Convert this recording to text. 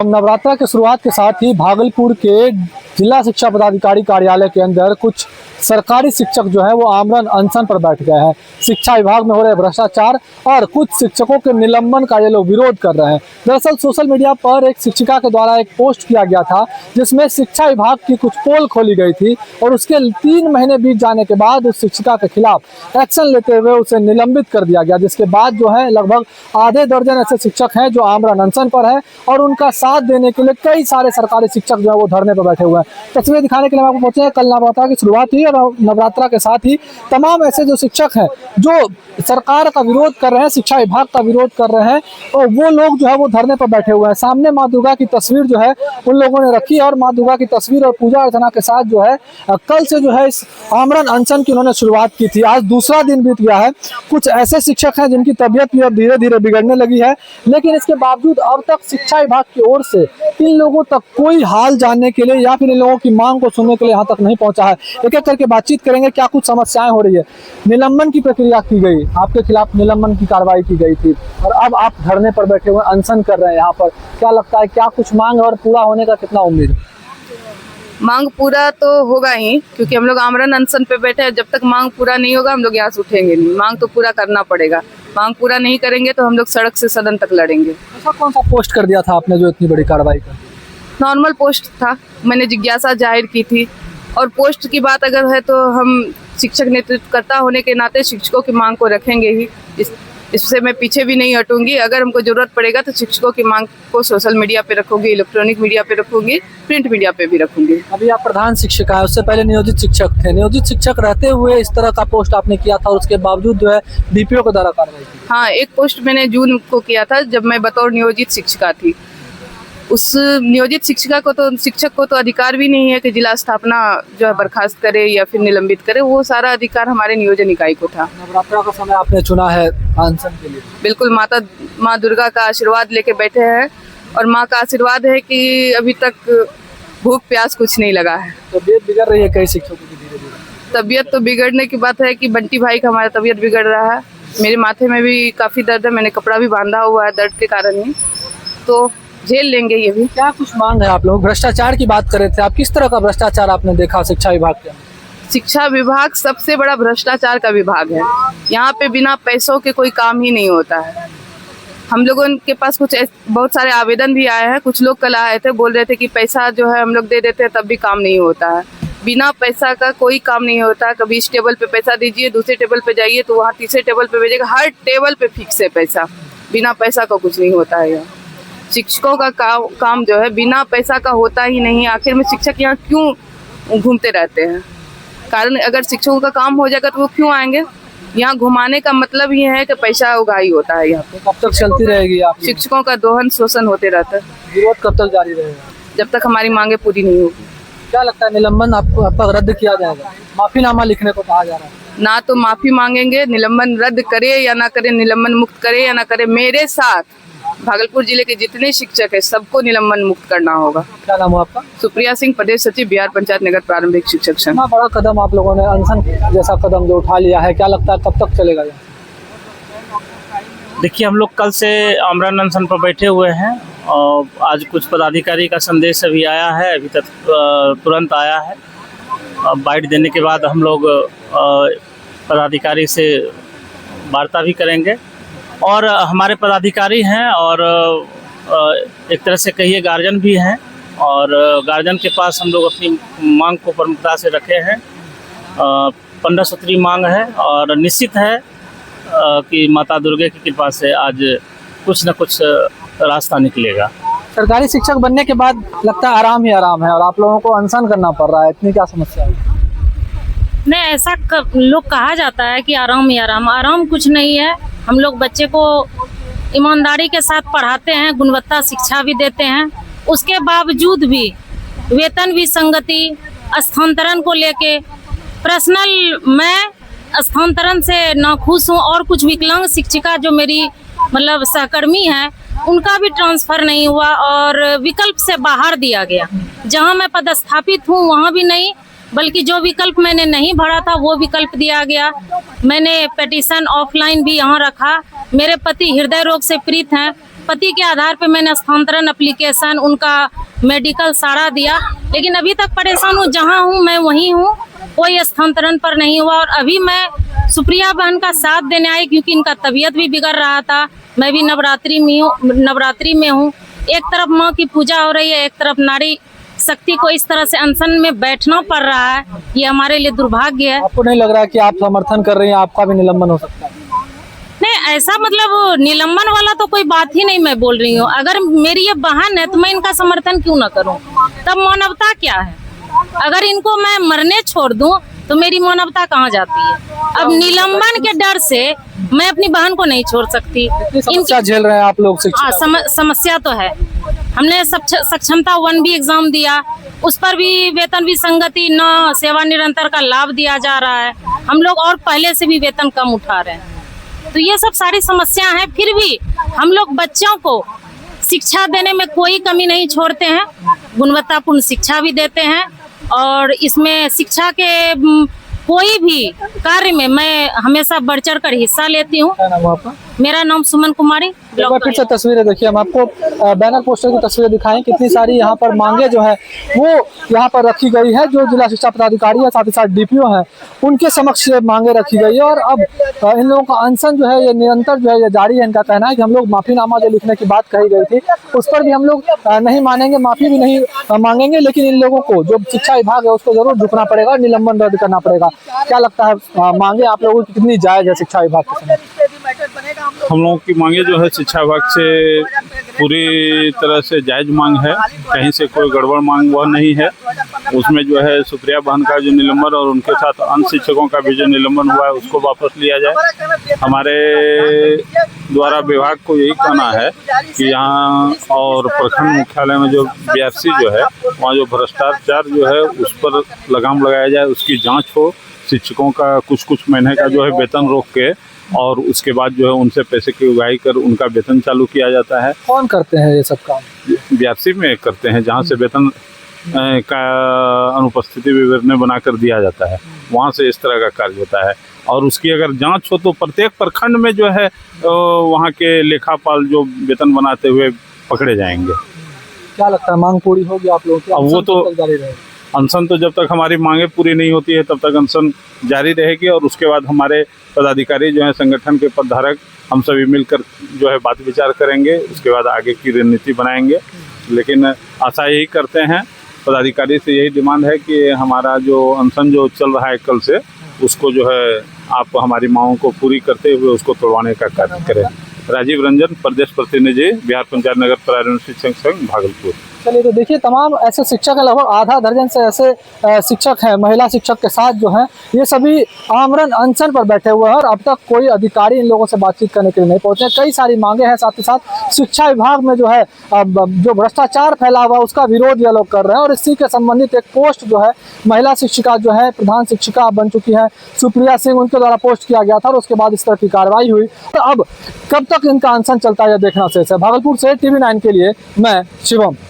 नवरात्र की शुरुआत के साथ ही भागलपुर के जिला शिक्षा पदाधिकारी कार्यालय के अंदर कुछ सरकारी शिक्षक जो है वो आमरण अनशन पर बैठ गए हैं। शिक्षा विभाग में हो रहे भ्रष्टाचार और कुछ शिक्षकों के निलंबन का ये लोग विरोध कर रहे हैं। दरअसल सोशल मीडिया पर एक शिक्षिका के द्वारा एक पोस्ट किया गया था जिसमें शिक्षा विभाग की कुछ पोल खोली गई थी और उसके 3 महीने बीत जाने के बाद उस शिक्षिका के खिलाफ एक्शन लेते हुए उसे निलंबित कर दिया गया, जिसके बाद जो है लगभग आधे दर्जन ऐसे शिक्षक हैं जो आमरण अनशन पर है और उनका साथ देने के लिए कई सारे सरकारी शिक्षक जो है वो धरने पर बैठे हुए हैं। तस्वीरें दिखाने के लिए आपको पहुंचे हैं। कल नवरात्र की शुरुआत हुई और नवरात्रा के साथ ही तमाम ऐसे जो शिक्षक हैं जो सरकार का विरोध कर रहे हैं, शिक्षा विभाग का विरोध कर रहे हैं, और वो लोग जो है वो धरने पर बैठे हुए हैं। सामने माँ दुर्गा की तस्वीर जो है उन लोगों ने रखी और माँ दुर्गा की तस्वीर और पूजा अर्चना के साथ जो है कल से जो है इस आमरण अनशन की उन्होंने शुरुआत की थी। आज दूसरा दिन बीत गया है। कुछ ऐसे शिक्षक हैं जिनकी तबीयत भी अब धीरे धीरे बिगड़ने लगी है, लेकिन इसके बावजूद अब तक शिक्षा विभाग की ओर से इन लोगों तक कोई हाल जानने के लिए या फिर इन लोगों की मांग को सुनने के लिए यहाँ तक नहीं पहुंचा है। एक एक करके बातचीत करेंगे, क्या कुछ समस्याएं हो रही है। निलंबन की प्रक्रिया की गई, आपके खिलाफ निलंबन की कार्रवाई की गई थी और अब आप धरने पर बैठे हुए अनशन कर रहे हैं यहाँ पर। क्या लगता है, क्या कुछ मांग और पूरा होने का कितना उम्मीद? मांग पूरा तो होगा ही, क्योंकि हम लोग आमरण अनशन पे बैठे हैं। जब तक मांग पूरा नहीं होगा हम लोग यहाँ से उठेंगे नहीं। मांग तो पूरा करना पड़ेगा। मांग पूरा नहीं करेंगे तो हम लोग सड़क से सदन तक लड़ेंगे। ऐसा कौन सा पोस्ट कर दिया था आपने जो इतनी बड़ी कार्रवाई कर? नॉर्मल पोस्ट था, मैंने जिज्ञासा जाहिर की थी। और पोस्ट की बात अगर है तो हम शिक्षक नेतृत्वकर्ता होने के नाते शिक्षकों की मांग को रखेंगे ही। इससे मैं पीछे भी नहीं हटूंगी। अगर हमको जरूरत पड़ेगा तो शिक्षकों की मांग को सोशल मीडिया पे रखूंगी, इलेक्ट्रॉनिक मीडिया पे रखूंगी, प्रिंट मीडिया पे भी रखूंगी। अभी आप प्रधान शिक्षिका है, उससे पहले नियोजित शिक्षक थे। नियोजित शिक्षक रहते हुए इस तरह का पोस्ट आपने किया था और उसके बावजूद जो है डीपीओ के द्वारा कार्रवाई की। हाँ, एक पोस्ट मैंने जून को किया था जब मैं बतौर नियोजित शिक्षिका थी। उस नियोजित शिक्षिका को तो शिक्षक को तो अधिकार भी नहीं है कि जिला स्थापना जो है बर्खास्त करे या फिर निलंबित करे। वो सारा अधिकार हमारे नियोजन इकाई को था। नवरात्रा का समय आपने चुना है अनशन के लिए। बिल्कुल, माँ दुर्गा का आशीर्वाद लेके बैठे हैं और माँ का आशीर्वाद है कि अभी तक भूख प्यास कुछ नहीं लगा है। तबीयत बिगड़ रही है कई शिक्षकों की धीरे धीरे। तबीयत तो बिगड़ने की बात है कि बंटी भाई का हमारा तबीयत बिगड़ रहा है। मेरे माथे में भी काफ़ी दर्द है, मैंने कपड़ा भी बांधा हुआ है दर्द के कारण ही, तो झेल लेंगे ये भी। क्या कुछ मांग है आप लोग? भ्रष्टाचार की बात कर रहे थे आप, किस तरह का भ्रष्टाचार आपने देखा शिक्षा विभाग के अंदर? शिक्षा विभाग सबसे बड़ा भ्रष्टाचार का विभाग है। यहाँ पे बिना पैसों के कोई काम ही नहीं होता है। हम लोगों के पास बहुत सारे आवेदन भी आए हैं। कुछ लोग कल आए थे, बोल रहे थे कि पैसा जो है हम लोग दे देते हैं तब भी काम नहीं होता है। बिना पैसा का कोई काम नहीं होता। कभी इस टेबल पे पैसा दीजिए, दूसरे टेबल पे जाइए तो वहाँ तीसरे टेबल पे भेजेगा। हर टेबल पे फिक्स है पैसा। बिना पैसा का कुछ नहीं होता है। शिक्षकों का काम जो है बिना पैसा का होता ही नहीं। आखिर में शिक्षक यहाँ क्यों घूमते रहते हैं? कारण अगर शिक्षकों का काम हो जाएगा तो वो क्यों आएंगे? यहाँ घुमाने का मतलब ये है कि पैसा उगाही होता है यहाँ पे। कब तक चलती रहेगी आप? शिक्षकों का दोहन शोषण होते रहता है। विरोध कब तक जारी रहेगा? जब तक हमारी मांगे पूरी नहीं होगी। क्या लगता है, निलंबन आपका रद्द किया जाएगा? माफीनामा लिखने को कहा जा रहा है। ना तो माफी मांगेंगे, निलंबन रद्द करे या ना करे, निलंबन मुक्त करे या ना करे, मेरे साथ भागलपुर जिले के जितने शिक्षक है सबको निलंबन मुक्त करना होगा। क्या नाम है आपका? सुप्रिया सिंह, प्रदेश सचिव, बिहार पंचायत नगर प्रारंभिक शिक्षक संघ। इतना बड़ा कदम आप लोगों ने अनशन जैसा कदम जो उठा लिया है, क्या लगता है कब तक चलेगा? देखिए, हम लोग कल से आमरण अनशन पर बैठे हुए हैं और आज कुछ पदाधिकारी का संदेश अभी आया है, अभी तक तुरंत आया है। बाइट देने के बाद हम लोग पदाधिकारी से वार्ता भी करेंगे और हमारे पदाधिकारी हैं और एक तरह से कहिए गार्जियन भी हैं और गार्जियन के पास हम लोग अपनी मांग को प्रमुखता से रखे हैं। 15 सूत्री मांग है और निश्चित है कि माता दुर्गा की कृपा से आज कुछ न कुछ रास्ता निकलेगा। सरकारी शिक्षक बनने के बाद लगता है आराम ही आराम है और आप लोगों को अनशन करना पड़ रहा है, इतनी क्या समस्या है? नहीं, ऐसा लोग कहा जाता है कि आराम ही आराम। आराम कुछ नहीं है। हम लोग बच्चे को ईमानदारी के साथ पढ़ाते हैं, गुणवत्ता शिक्षा भी देते हैं। उसके बावजूद भी वेतन विसंगति, स्थानांतरण को लेके पर्सनल मैं स्थानांतरण से नाखुश हूँ। और कुछ विकलांग शिक्षिका जो मेरी मतलब सहकर्मी है उनका भी ट्रांसफर नहीं हुआ और विकल्प से बाहर दिया गया। जहाँ मैं पदस्थापित हूँ वहाँ भी नहीं, बल्कि जो विकल्प मैंने नहीं भरा था वो विकल्प दिया गया। मैंने पिटीशन ऑफलाइन भी यहाँ रखा। मेरे पति हृदय रोग से पीड़ित हैं, पति के आधार पे मैंने स्थानांतरण एप्लीकेशन, उनका मेडिकल सारा दिया, लेकिन अभी तक परेशान हूँ। जहाँ हूँ मैं वहीं हूँ, कोई स्थानांतरण पर नहीं हुआ। और अभी मैं सुप्रिया बहन का साथ देने आई, क्योंकि इनका तबीयत भी बिगड़ रहा था। मैं भी नवरात्रि में हूँ। एक तरफ माँ की पूजा हो रही है, एक तरफ नारी शक्ति को इस तरह से अनशन में बैठना पड़ रहा है, ये हमारे लिए दुर्भाग्य है। आपको नहीं लग रहा है कि आप समर्थन कर रही हैं, आपका भी निलंबन हो सकता है? नहीं, ऐसा मतलब निलंबन वाला तो कोई बात ही नहीं मैं बोल रही हूँ। अगर मेरी ये बहन है तो मैं इनका समर्थन क्यों ना करूँ? तब मानवता क्या है? अगर इनको मैं मरने छोड़ दूं तो मेरी मानवता कहाँ जाती है? अब निलंबन के डर से मैं अपनी बहन को नहीं छोड़ सकती। समस्या झेल रहे हैं आप लोग शिक्षा? हाँ, समस्या तो है। हमने सक्षमता 1B एग्जाम दिया, उस पर भी वेतन विसंगति न सेवा निरंतर का लाभ दिया जा रहा है। हम लोग और पहले से भी वेतन कम उठा रहे हैं। तो ये सब सारी समस्या हैं। फिर भी हम लोग बच्चों को शिक्षा देने में कोई कमी नहीं छोड़ते हैं, गुणवत्तापूर्ण शिक्षा भी देते हैं। और इसमें शिक्षा के कोई भी कार्य में मैं हमेशा बढ़ चढ़ कर हिस्सा लेती हूँ। क्या नाम है आपका? मेरा नाम सुमन कुमारी। एक बार फिर से तस्वीरें देखिए, हम आपको बैनर पोस्टर की तस्वीरें दिखाएं। कितनी सारी यहाँ पर मांगे जो है वो यहाँ पर रखी गई है। जो जिला शिक्षा पदाधिकारी है, साथ ही साथ DPO है, उनके समक्ष ये मांगे रखी गई है। और अब इन लोगों का अनशन जो है ये निरंतर जो है ये जारी है। इनका कहना है कि हम लोग माफीनामा जो लिखने की बात कही गई थी उस पर भी हम लोग नहीं मानेंगे, माफी भी नहीं मांगेंगे, लेकिन इन लोगों को जो शिक्षा विभाग है उसको जरूर झुकना पड़ेगा, निलंबन रद्द करना पड़ेगा। क्या लगता है मांगे आप लोगों की कितनी जायज है शिक्षा विभाग के समय? हम लोगों की मांगे जो है शिक्षा विभाग से पूरी तरह से जायज मांग है, कहीं से कोई गड़बड़ मांग वह नहीं है। उसमें जो है सुप्रिया बहन का जो निलंबन और उनके साथ अन्य शिक्षकों का भी जो निलंबन हुआ है उसको वापस लिया जाए। हमारे द्वारा विभाग को यही कहना है कि यहाँ और प्रखंड मुख्यालय में जो BRC जो है वहाँ जो भ्रष्टाचार जो है उस पर लगाम लगाया जाए, उसकी जाँच हो। शिक्षकों का कुछ महीने का जो है वेतन रोक के और उसके बाद जो है उनसे पैसे की उगाही कर उनका वेतन चालू किया जाता है। कौन करते हैं ये सब काम? BRC में करते हैं, जहाँ से वेतन का अनुपस्थिति विवरण बनाकर दिया जाता है, वहाँ से इस तरह का कार्य होता है। और उसकी अगर जांच हो तो प्रत्येक प्रखंड में जो है वहाँ के लेखापाल जो वेतन बनाते हुए पकड़े जाएंगे। क्या लगता है मांग पूरी होगी आप लोगों की? अब वो तो अनशन तो जब तक हमारी मांगे पूरी नहीं होती है तब तक अनशन जारी रहेगी। और उसके बाद हमारे पदाधिकारी जो हैं संगठन के पदधारक हम सभी मिलकर जो है बात विचार करेंगे, उसके बाद आगे की रणनीति बनाएंगे। लेकिन आशा यही करते हैं, पदाधिकारी से यही डिमांड है कि हमारा जो अनशन जो चल रहा है कल से, उसको जो है आप हमारी मांगों को पूरी करते हुए उसको तोड़वाने का कार्य करें। राजीव रंजन, प्रदेश प्रतिनिधि, बिहार पंचायत नगर प्रारंभिक शिक्षक संघ, भागलपुर। चलिए, तो देखिए तमाम ऐसे शिक्षक हैं, लगभग आधा दर्जन से ऐसे शिक्षक हैं महिला शिक्षक के साथ जो हैं, ये सभी आमरण अनशन पर बैठे हुए हैं। और अब तक कोई अधिकारी इन लोगों से बातचीत करने के लिए नहीं पहुंचे। कई सारी मांगे हैं, साथ ही साथ शिक्षा विभाग में जो है जो भ्रष्टाचार फैला हुआ उसका विरोध ये लोग कर रहे हैं। और इसी के संबंधित एक पोस्ट जो है महिला शिक्षिका जो है प्रधान शिक्षिका बन चुकी है सुप्रिया सिंह, उनके द्वारा पोस्ट किया गया था और उसके बाद इस तरह की कार्रवाई हुई। तो अब कब तक इनका अनशन चलता है देखना शेष है। भागलपुर से TV9 के लिए मैं शिवम।